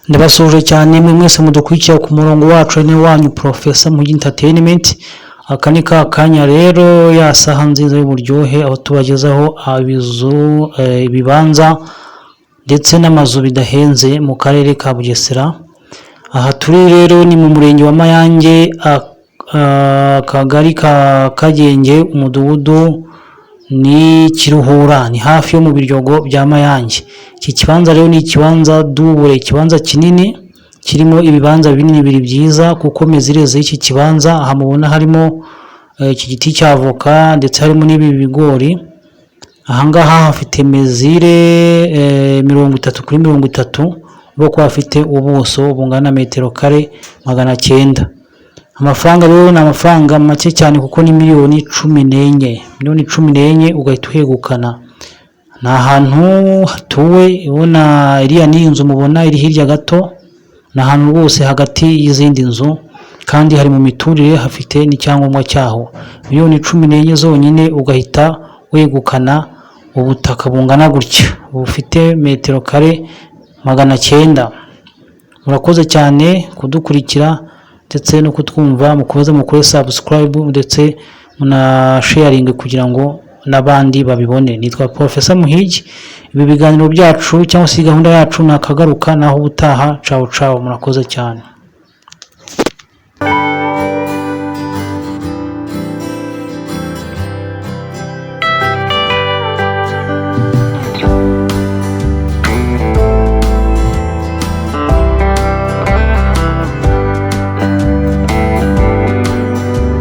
Ndabasuje cyane mwese mudukurikira ku murongo wacu ni wanyu Professor mu entertainment. Aka ni ka kanya rero ya saha nziza y'uburyohe aho tubagezaho abizu ibibanza ndetse n'amazu bidahenze mu karere ka Bugesera. Aha turi rero ni mu murenge wa Mayange, akagari ka Kagenge, umudugudu ni Kiruhura, ni hafi yo mu Biryogo bya Mayange. Iki kibanza rero ni ikibanza dubure, ikibanza kinini kirimo ibibanza binini biri byiza kuko mezireze y'iki kibanza aha mubona harimo iki giti cya avoka ndetse harimo n'ibi bigori. Ahangaha hafite mezire 30x30 boko hafite ubuso bungana na metero kare 900. Amafaranga rero ni amafaranga make cyane kuko ni miliyoni 14 ugahita uhegukana. Ni ahantu hatuwe, ubona iriya ni inzu mubona iri hirya gato, ni ahantu rwose hagati y'izindi nzu kandi hari mu miturire, hafite n'icyangombwa cyaho. Miliyoni 14 zonyine ugahita wegukana ubutaka bungana gutya bufite metero kare 900. Murakoze cyane kudukurikira ndetse no kutwumva, mukomeze mukore subscribe ndetse muna sharing kugira ngo n'abandi babibone. Nitwa Professor Muhigi. Ibi biganiro byacu cyangwa se gahunda yacu nakagaruka naho ubutaha. Ciao ciao, murakoze cyane.